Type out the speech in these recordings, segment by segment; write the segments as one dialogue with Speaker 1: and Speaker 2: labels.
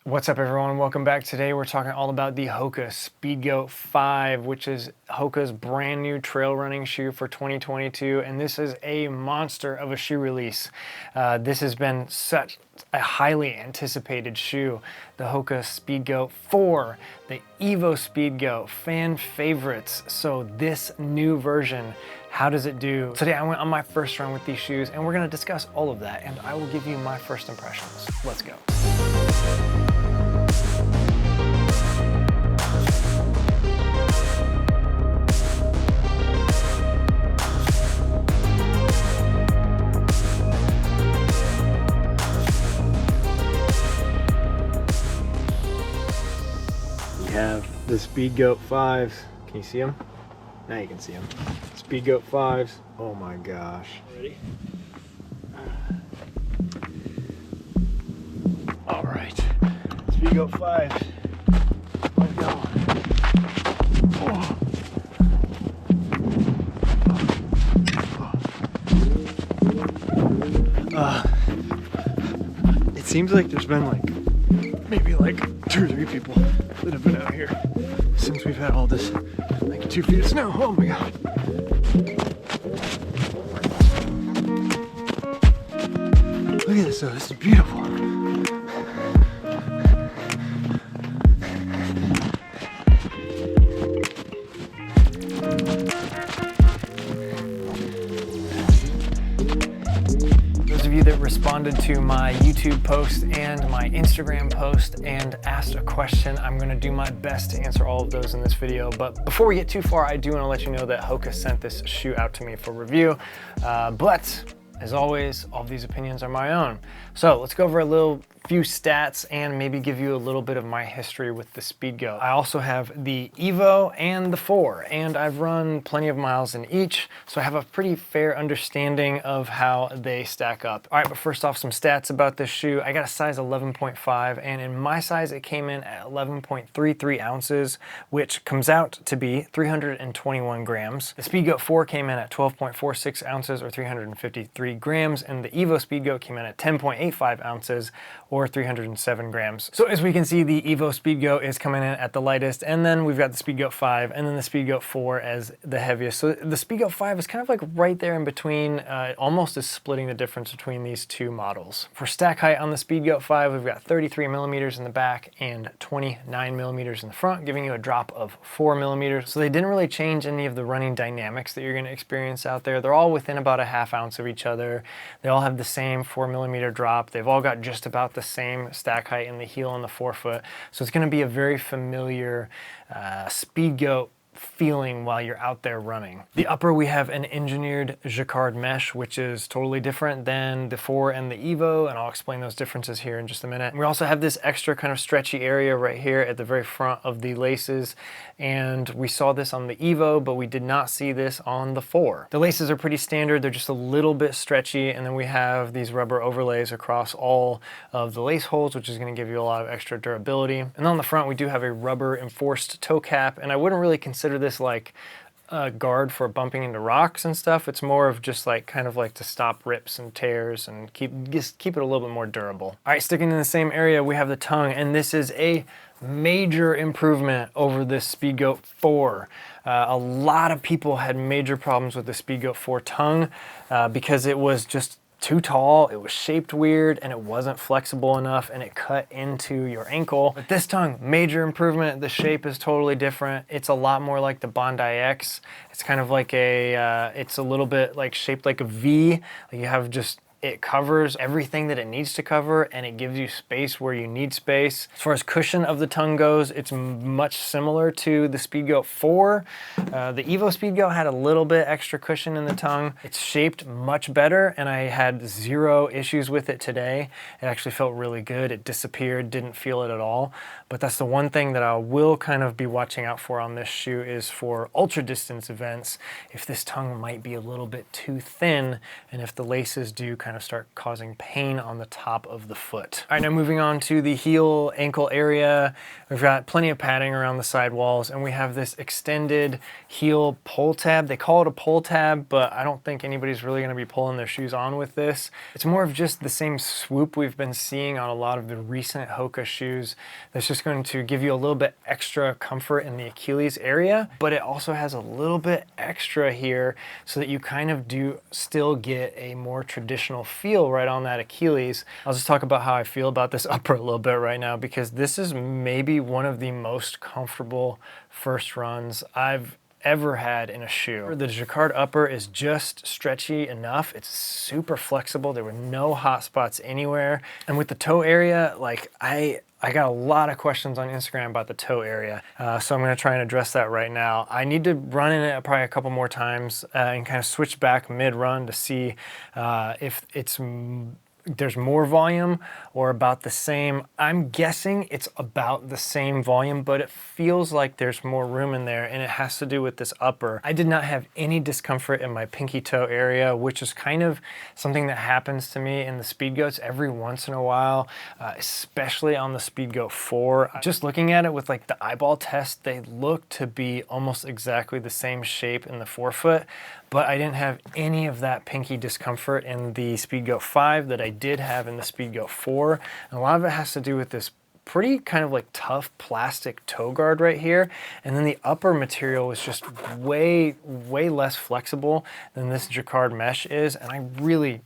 Speaker 1: What's up, everyone? Welcome back. Today we're talking all about the HOKA SPEEDGOAT 5, which is HOKA's brand new trail running shoe for 2022, and this is a monster of a shoe release. This has been such a highly anticipated shoe. The HOKA SPEEDGOAT 4, the EVO Speedgoat, fan favorites. So this new version, how does it do? Today I went on my first run with these shoes, and we're going to discuss all of that, and I will give you my first impressions. Let's go. We have the SPEEDGOAT 5s. Can you see them? Now you can see them. SPEEDGOAT 5s. Oh my gosh. Ready? All right. SPEEDGOAT 5s. Let's go. It seems like there's been maybe 2 or 3 people that have been out here since we've had all this 2 feet of snow. Oh my god. Look at this though, this is beautiful. Those of you that responded to my YouTube post and my Instagram post and asked a question, I'm going to do my best to answer all of those in this video. But before we get too far, I do want to let you know that HOKA sent this shoe out to me for review. But as always, all of these opinions are my own. So let's go over a few stats and maybe give you a little bit of my history with the SPEEDGOAT. I also have the EVO and the 4, and I've run plenty of miles in each, so I have a pretty fair understanding of how they stack up. All right, but first off, some stats about this shoe. I got a size 11.5, and in my size, it came in at 11.33 ounces, which comes out to be 321 grams. The SPEEDGOAT 4 came in at 12.46 ounces, or 353 grams, and the EVO SPEEDGOAT came in at 10.85 ounces, or 307 grams. So as we can see, the EVO Speedgoat is coming in at the lightest, and then we've got the SPEEDGOAT 5, and then the SPEEDGOAT 4 as the heaviest. So the SPEEDGOAT 5 is kind of right there in between, almost is splitting the difference between these two models. For stack height on the SPEEDGOAT 5, we've got 33 millimeters in the back and 29 millimeters in the front, giving you a drop of 4 millimeters. So they didn't really change any of the running dynamics that you're going to experience out there. They're all within about a ½ ounce of each other. They all have the same 4 millimeter drop. They've all got just about the same stack height in the heel and the forefoot. So it's going to be a very familiar SPEEDGOAT feeling while you're out there running. The upper, we have an engineered jacquard mesh, which is totally different than the 4 and the EVO, and I'll explain those differences here in just a minute. We also have this extra kind of stretchy area right here at the very front of the laces, and we saw this on the EVO, but we did not see this on the 4. The laces are pretty standard. They're just a little bit stretchy, and then we have these rubber overlays across all of the lace holes, which is going to give you a lot of extra durability. And on the front, we do have a rubber enforced toe cap, and I wouldn't really consider this like a guard for bumping into rocks and stuff. It's more of just kind of to stop rips and tears and keep it a little bit more durable. All right, sticking in the same area, we have the tongue, and this is a major improvement over this SPEEDGOAT 4. A lot of people had major problems with the SPEEDGOAT 4 tongue because it was just too tall, it was shaped weird, and it wasn't flexible enough, and it cut into your ankle. But this tongue, major improvement. The shape is totally different. It's a lot more like the Bondi X. It's kind of like it's a little bit shaped like a V. You have just, it covers everything that it needs to cover, and it gives you space where you need space. As far as cushion of the tongue goes, it's much similar to the SPEEDGOAT 4. The EVO Speedgoat had a little bit extra cushion in the tongue. It's shaped much better, and I had 0 issues with it today. It actually felt really good. It disappeared, didn't feel it at all. But that's the one thing that I will kind of be watching out for on this shoe is for ultra distance events, if this tongue might be a little bit too thin, and if the laces do kind kind of start causing pain on the top of the foot. All right, now moving on to the heel ankle area. We've got plenty of padding around the sidewalls, and we have this extended heel pull tab. They call it a pull tab, but I don't think anybody's really gonna be pulling their shoes on with this. It's more of just the same swoop we've been seeing on a lot of the recent HOKA shoes. That's just going to give you a little bit extra comfort in the Achilles area, but it also has a little bit extra here so that you kind of do still get a more traditional feel right on that Achilles. I'll just talk about how I feel about this upper a little bit right now, because this is maybe one of the most comfortable first runs I've ever had in a shoe. The jacquard upper is just stretchy enough. It's super flexible. There were no hot spots anywhere. And with the toe area, like I got a lot of questions on Instagram about the toe area. So I'm gonna try and address that right now. I need to run in it probably a couple more times and kind of switch back mid-run to see if there's more volume or about the same. I'm guessing it's about the same volume, but it feels like there's more room in there, and it has to do with this upper. I did not have any discomfort in my pinky toe area, which is kind of something that happens to me in the Speedgoats every once in a while, especially on the Speedgoat 4. Just looking at it with like the eyeball test, they look to be almost exactly the same shape in the forefoot, but I didn't have any of that pinky discomfort in the Speedgoat 5 that I did have in the Speedgoat 4. And a lot of it has to do with this pretty kind of like tough plastic toe guard right here. And then the upper material was just way less flexible than this jacquard mesh is. And I really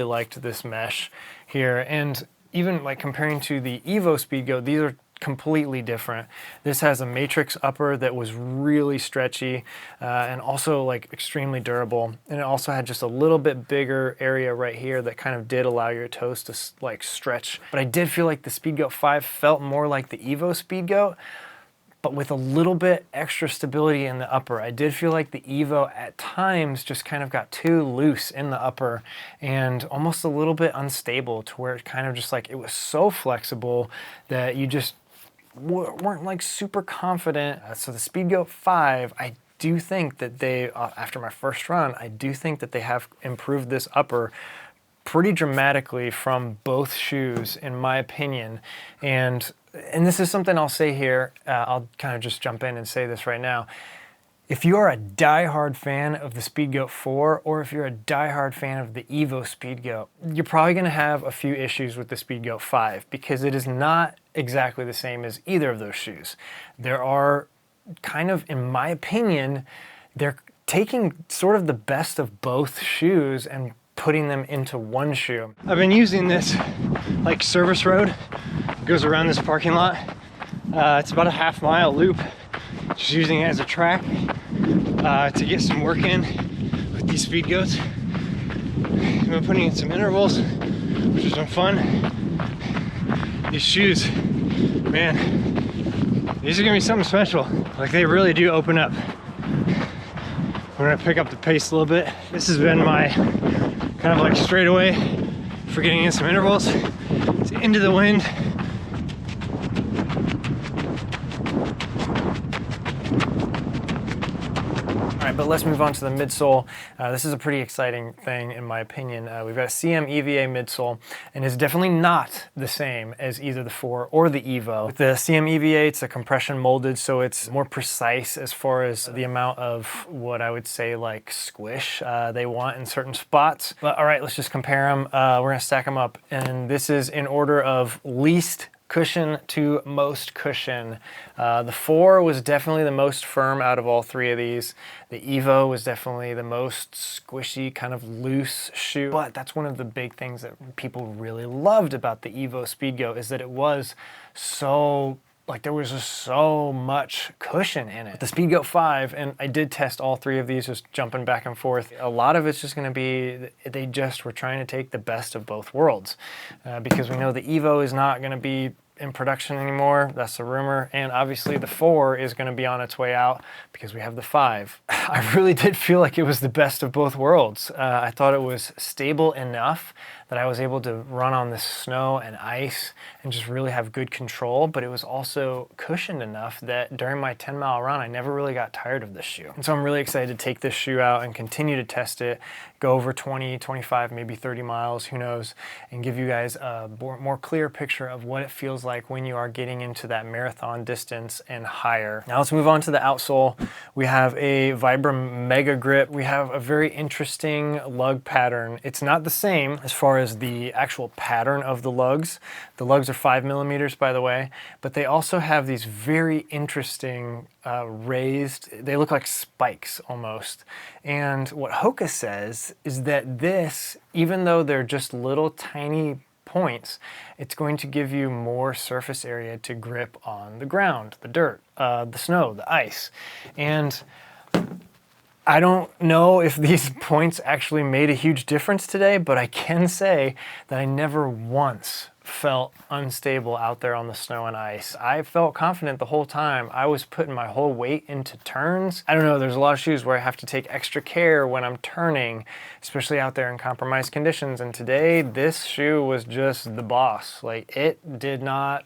Speaker 1: liked this mesh here. And even like comparing to the EVO Speedgoat, these are completely different. This has a matrix upper that was really stretchy and also like extremely durable. And it also had just a little bit bigger area right here that kind of did allow your toes to like stretch. But I did feel like the Speedgoat 5 felt more like the EVO Speedgoat, but with a little bit extra stability in the upper. I did feel like the EVO at times just kind of got too loose in the upper and almost a little bit unstable, to where it kind of just like, it was so flexible that you just weren't like super confident. So the Speedgoat 5, I do think that they, after my first run, I do think that they have improved this upper pretty dramatically from both shoes, in my opinion. And this is something I'll say here, I'll kind of just jump in and say this right now. If you are a die-hard fan of the Speedgoat 4, or if you're a die-hard fan of the EVO Speedgoat, you're probably gonna have a few issues with the Speedgoat 5, because it is not exactly the same as either of those shoes. There are kind of, in my opinion, they're taking sort of the best of both shoes and putting them into one shoe. I've been using this like service road. It goes around this parking lot. It's about a half-mile loop. Just using it as a track to get some work in with these Speedgoats. I've been putting in some intervals, which has been fun. These shoes, man, these are gonna be something special. Like, they really do open up. We're gonna pick up the pace a little bit. This has been my kind of like straightaway for getting in some intervals. It's into the wind. All right, but let's move on to the midsole. This is a pretty exciting thing, in my opinion. We've got a CM EVA midsole, and it's definitely not the same as either the 4 or the EVO. With the CM EVA, it's a compression molded, so it's more precise as far as the amount of what I would say like squish they want in certain spots. But all right, let's just compare them. We're gonna stack them up, and this is in order of least cushion to most cushion. The 4 was definitely the most firm out of all 3 of these. The EVO was definitely the most squishy, kind of loose shoe. But that's one of the big things that people really loved about the EVO Speedgoat, is that it was so, like, there was just so much cushion in it. The Speedgoat 5, and I did test all 3 of these, just jumping back and forth. A lot of it's just gonna be, they just were trying to take the best of both worlds. Because we know the EVO is not gonna be in production anymore. That's the rumor. And obviously the 4 is going to be on its way out because we have the 5. I really did feel like it was the best of both worlds. I thought it was stable enough that I was able to run on this snow and ice and just really have good control, but it was also cushioned enough that during my 10-mile run, I never really got tired of this shoe. And so I'm really excited to take this shoe out and continue to test it, go over 20, 25, maybe 30 miles, who knows, and give you guys a more clear picture of what it feels like when you are getting into that marathon distance and higher. Now let's move on to the outsole. We have a Vibram Mega Grip. We have a very interesting lug pattern. It's not the same as far as the actual pattern of the lugs. The lugs are 5 millimeters, by the way, but they also have these very interesting raised, they look like spikes almost. And what HOKA says is that this, even though they're just little tiny points, it's going to give you more surface area to grip on the ground, the dirt, the snow, the ice. And I don't know if these points actually made a huge difference today, but I can say that I never once felt unstable out there on the snow and ice. I felt confident the whole time. I was putting my whole weight into turns. I don't know, there's a lot of shoes where I have to take extra care when I'm turning, especially out there in compromised conditions. And today, this shoe was just the boss. Like, it did not,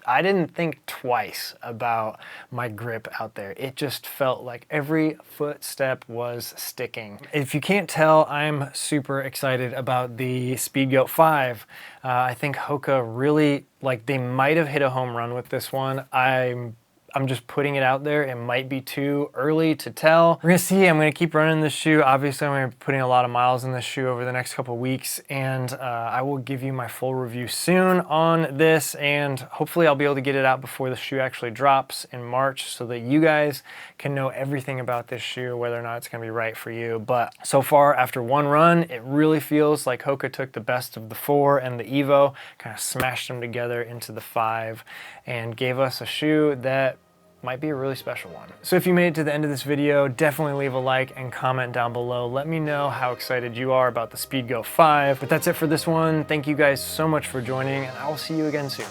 Speaker 1: I didn't think twice about my grip out there. It just felt like every footstep was sticking. If you can't tell, I'm super excited about the Speedgoat 5. I think HOKA really, like, they might have hit a home run with this one. I'm just putting it out there. It might be too early to tell. We're gonna see. I'm gonna keep running this shoe. Obviously, I'm gonna be putting a lot of miles in this shoe over the next couple weeks, and I will give you my full review soon on this, and hopefully I'll be able to get it out before the shoe actually drops in March so that you guys can know everything about this shoe, whether or not it's gonna be right for you. But so far, after one run, it really feels like HOKA took the best of the 4 and the EVO, kind of smashed them together into the 5, and gave us a shoe that might be a really special one. So if you made it to the end of this video, definitely leave a like and comment down below. Let me know how excited you are about the Speedgoat 5. But that's it for this one. Thank you guys so much for joining, and I will see you again soon.